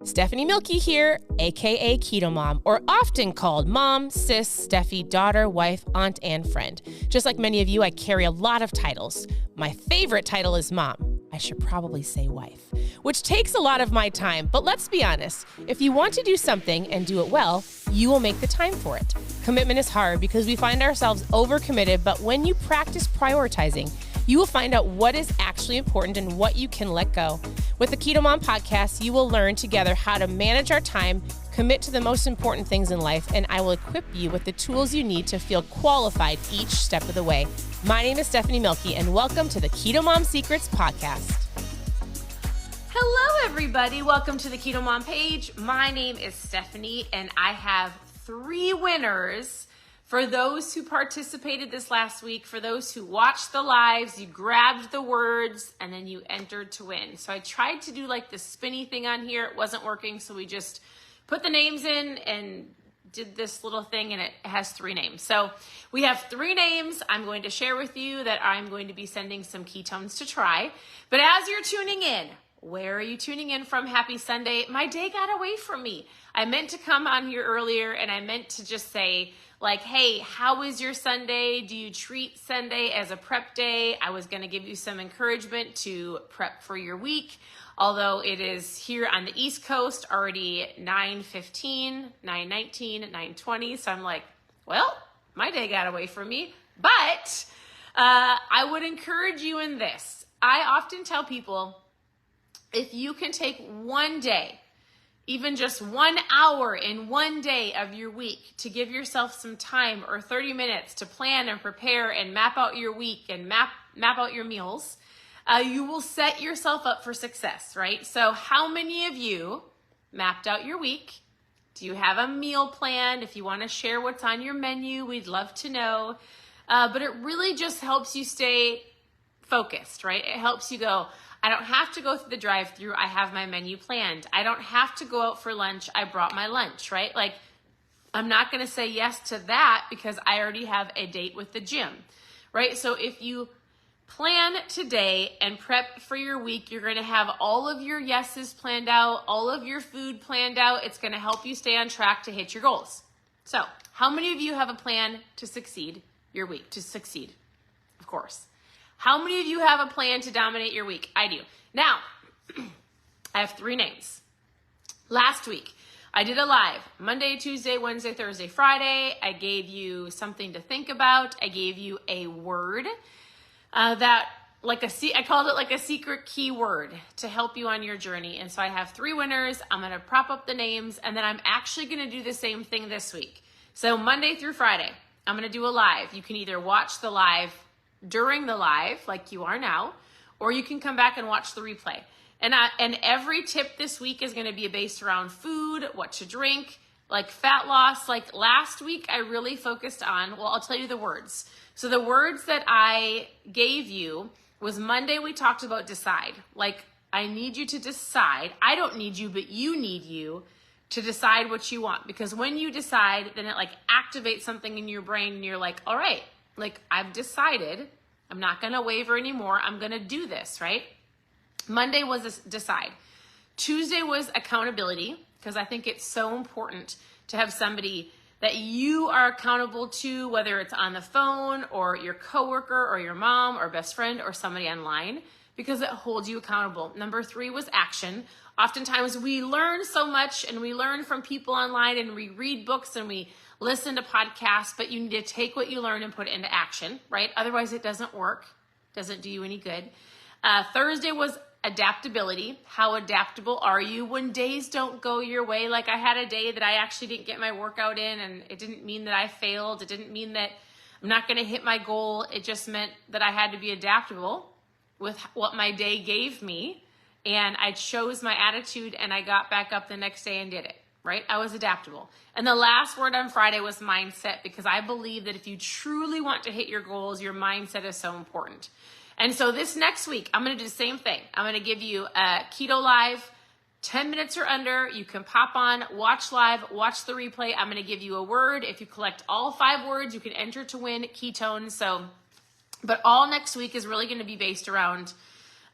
Stephanie Milky here, aka Keto Mom, or often called mom, sis, Steffi, daughter, wife, aunt, and friend. Just like many of you, I carry a lot of titles. My favorite title is mom. I should probably say wife, which takes a lot of my time. But let's be honest, if you want to do something and do it well, you will make the time for it. Commitment is hard because we find ourselves overcommitted, but when you practice prioritizing, you will find out what is actually important and what you can let go. With the Keto Mom podcast, you will learn together how to manage our time, commit to the most important things in life, and I will equip you with the tools you need to feel qualified each step of the way. My name is Stephanie Milky, and welcome to the Keto Mom Secrets podcast. Hello, everybody. Welcome to the Keto Mom page. My name is Stephanie, and I have 3 winners for those who participated this last week. For those who watched the lives, you grabbed the words and then you entered to win. So I tried to do like the spinny thing on here. It wasn't working. So we just put the names in and did this little thing, and it has 3 names. So we have 3 names I'm going to share with you that I'm going to be sending some ketones to try. But as you're tuning in, where are you tuning in from? Happy Sunday. My day got away from me. I meant to come on here earlier and I meant to just say, like, hey, how was your Sunday? Do you treat Sunday as a prep day? I was going to give you some encouragement to prep for your week, although it is here on the East Coast already 9:15, 9:19, 9:20. So I'm like, well, my day got away from me. But I would encourage you in this. I often tell people, if you can take one day, even just 1 hour in one day of your week to give yourself some time, or 30 minutes to plan and prepare and map out your week and map out your meals, you will set yourself up for success, right? So how many of you mapped out your week? Do you have a meal plan? If you want to share what's on your menu, we'd love to know. But it really just helps you stay focused, right? It helps you go, I don't have to go through the drive-thru. I have my menu planned. I don't have to go out for lunch. I brought my lunch, right? Like, I'm not going to say yes to that because I already have a date with the gym, right? So if you plan today and prep for your week, you're going to have all of your yeses planned out, all of your food planned out. It's going to help you stay on track to hit your goals. So how many of you have a plan to succeed your week? To succeed, of course. How many of you have a plan to dominate your week? I do. Now, I have 3 names. Last week, I did a live Monday, Tuesday, Wednesday, Thursday, Friday. I gave you something to think about. I gave you a word I called it like a secret keyword to help you on your journey. And so I have 3 winners. I'm going to prop up the names, and then I'm actually going to do the same thing this week. So Monday through Friday, I'm going to do a live. You can either watch the live during the live like you are now, or you can come back and watch the replay. And every tip this week is going to be based around food, what to drink, like fat loss. Like last week, I really focused on, well, I'll tell you the words. So the words that I gave you was Monday, we talked about decide. Like, I need you to decide. I don't need you, but you need you to decide what you want. Because when you decide, then it like activates something in your brain and you're like, all right, like I've decided, I'm not going to waver anymore. I'm going to do this, right? Monday was decide. Tuesday was accountability, because I think it's so important to have somebody that you are accountable to, whether it's on the phone or your coworker or your mom or best friend or somebody online, because it holds you accountable. Number 3 was action. Oftentimes we learn so much and we learn from people online and we read books and we listen to podcasts, but you need to take what you learn and put it into action, right? Otherwise it doesn't work, doesn't do you any good. Thursday was adaptability. How adaptable are you when days don't go your way? Like I had a day that I actually didn't get my workout in, and it didn't mean that I failed. It didn't mean that I'm not going to hit my goal. It just meant that I had to be adaptable with what my day gave me. And I chose my attitude and I got back up the next day and did it, right? I was adaptable. And the last word on Friday was mindset, because I believe that if you truly want to hit your goals, your mindset is so important. And so this next week, I'm going to do the same thing. I'm going to give you a keto live, 10 minutes or under. You can pop on, watch live, watch the replay. I'm going to give you a word. If you collect all 5 words, you can enter to win ketones. So, but all next week is really going to be based around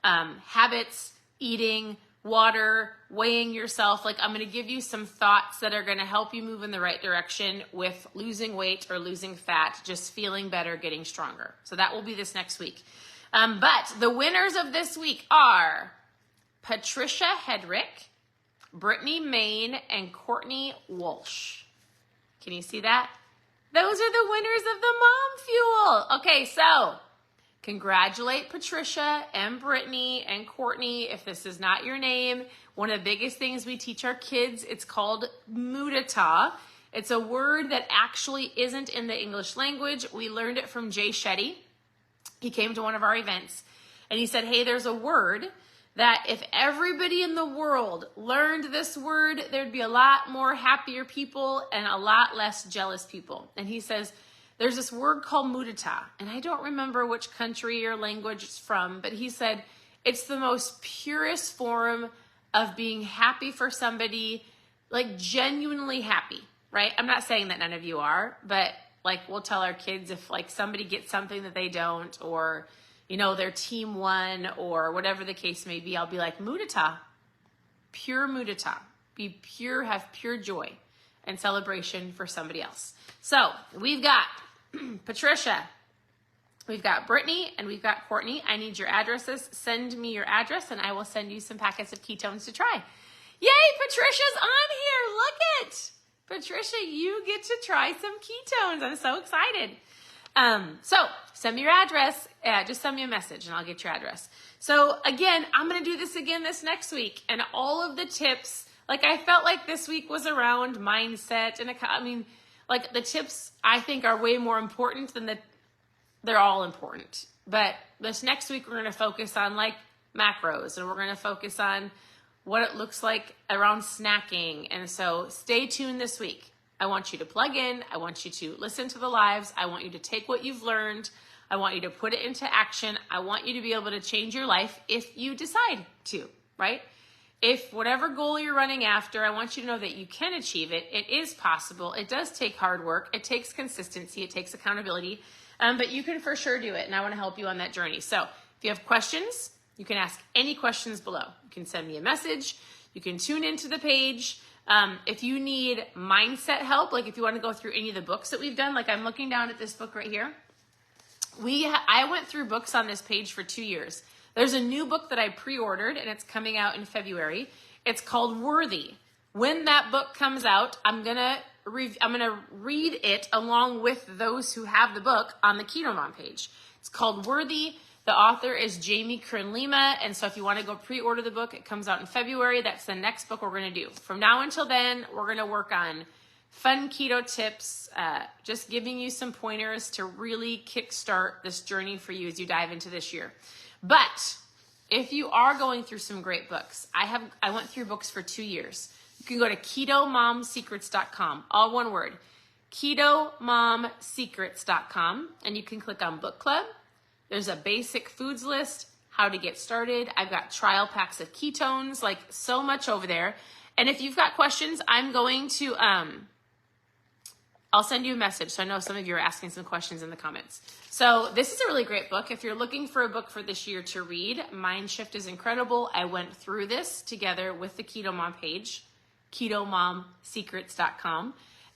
habits, eating, water, weighing yourself. Like, I'm going to give you some thoughts that are going to help you move in the right direction with losing weight or losing fat, just feeling better, getting stronger. So that will be this next week. But the winners of this week are Patricia Hedrick, Brittany Main, and Courtney Walsh. Can you see that? Those are the winners of the Mom Fuel. Okay, so congratulate Patricia and Brittany and Courtney. If this is not your name, one of the biggest things we teach our kids, it's called mudita. It's a word that actually isn't in the English language. We learned it from Jay Shetty. He came to one of our events and he said, hey, there's a word that if everybody in the world learned this word, there'd be a lot more happier people and a lot less jealous people. And he says, there's this word called mudita, and I don't remember which country or language it's from, but he said it's the most purest form of being happy for somebody, like genuinely happy, right? I'm not saying that none of you are, but like we'll tell our kids if like somebody gets something that they don't, or you know, their team won or whatever the case may be, I'll be like, mudita, pure mudita. Be pure, have pure joy and celebration for somebody else. So we've got Patricia, we've got Brittany, and we've got Courtney. I need your addresses. Send me your address and I will send you some packets of ketones to try. Yay, Patricia's on here. Look it. Patricia, you get to try some ketones. I'm so excited. So send me your address. Just send me a message and I'll get your address. So again, I'm going to do this again this next week, and all of the tips, like I felt like this week was around mindset, and I mean, like the tips I think are way more important than they're all important. But this next week, we're going to focus on like macros, and we're going to focus on what it looks like around snacking. And so stay tuned this week. I want you to plug in. I want you to listen to the lives. I want you to take what you've learned. I want you to put it into action. I want you to be able to change your life if you decide to, right? If whatever goal you're running after, I want you to know that you can achieve it. It is possible. It does take hard work. It takes consistency. It takes accountability, but you can for sure do it. And I want to help you on that journey. So if you have questions, you can ask any questions below. You can send me a message. You can tune into the page. If you need mindset help, like if you want to go through any of the books that we've done, like I'm looking down at this book right here. I went through books on this page for 2 years. There's a new book that I pre-ordered and it's coming out in February. It's called Worthy. When that book comes out, I'm gonna read it along with those who have the book on the KetoMOM page. It's called Worthy. The author is Jamie Kern-Lima, and so if you want to go pre-order the book, it comes out in February. That's the next book we're going to do. From now until then, we're going to work on fun keto tips, just giving you some pointers to really kickstart this journey for you as you dive into this year. But if you are going through some great books, I went through books for 2 years. You can go to KetoMomSecrets.com, all one word, KetoMomSecrets.com, and you can click on Book Club. There's a basic foods list, how to get started. I've got trial packs of ketones, like so much over there. And if you've got questions, I'm going to, I'll send you a message. So I know some of you are asking some questions in the comments. So this is a really great book. If you're looking for a book for this year to read, Mind Shift is incredible. I went through this together with the KetoMOM page, KetoMomSecrets.com.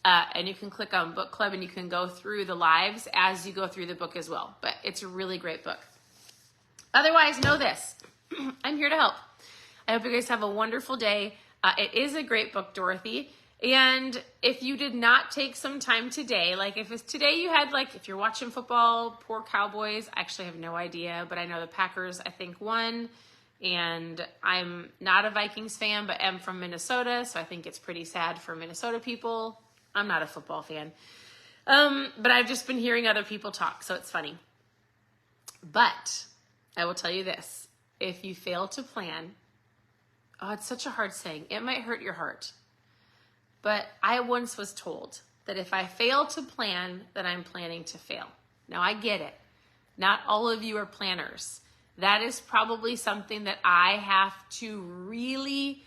And you can click on Book Club and you can go through the lives as you go through the book as well. But it's a really great book. Otherwise, know this. I'm here to help. I hope you guys have a wonderful day. It is a great book, Dorothy. And if you did not take some time today, like if it's today you had, like if you're watching football, poor Cowboys, I actually have no idea, but I know the Packers, I think, won. And I'm not a Vikings fan, but am from Minnesota. So I think it's pretty sad for Minnesota people. I'm not a football fan, but I've just been hearing other people talk, so it's funny. But I will tell you this. If you fail to plan, oh, it's such a hard saying. It might hurt your heart. But I once was told that if I fail to plan, then I'm planning to fail. Now, I get it. Not all of you are planners. That is probably something that I have to really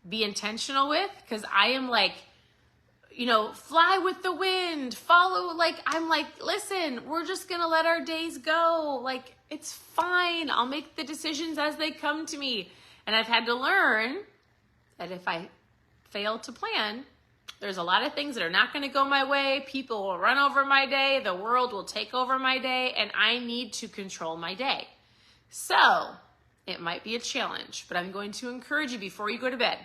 be intentional with, because I am like, you know, fly with the wind, follow, like, I'm like, listen, we're just going to let our days go. Like, it's fine. I'll make the decisions as they come to me. And I've had to learn that if I fail to plan, there's a lot of things that are not going to go my way. People will run over my day. The world will take over my day, and I need to control my day. So it might be a challenge, but I'm going to encourage you before you go to bed,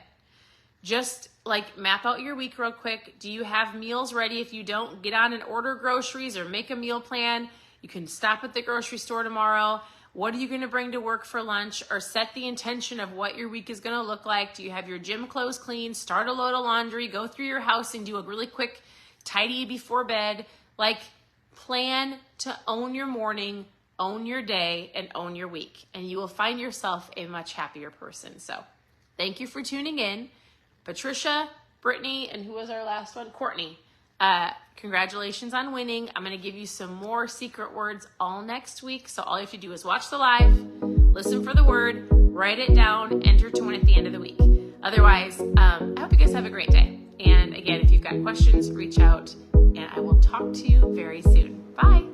just like map out your week real quick. Do you have meals ready? If you don't, get on and order groceries or make a meal plan. You can stop at the grocery store tomorrow. What are you going to bring to work for lunch? Or set the intention of what your week is going to look like. Do you have your gym clothes clean? Start a load of laundry. Go through your house and do a really quick tidy before bed. Like, plan to own your morning, own your day, and own your week. And you will find yourself a much happier person. So thank you for tuning in. Patricia, Brittany, and who was our last one? Courtney. Congratulations on winning. I'm going to give you some more secret words all next week. So all you have to do is watch the live, listen for the word, write it down, enter to win at the end of the week. Otherwise, I hope you guys have a great day. And again, if you've got questions, reach out, and I will talk to you very soon. Bye.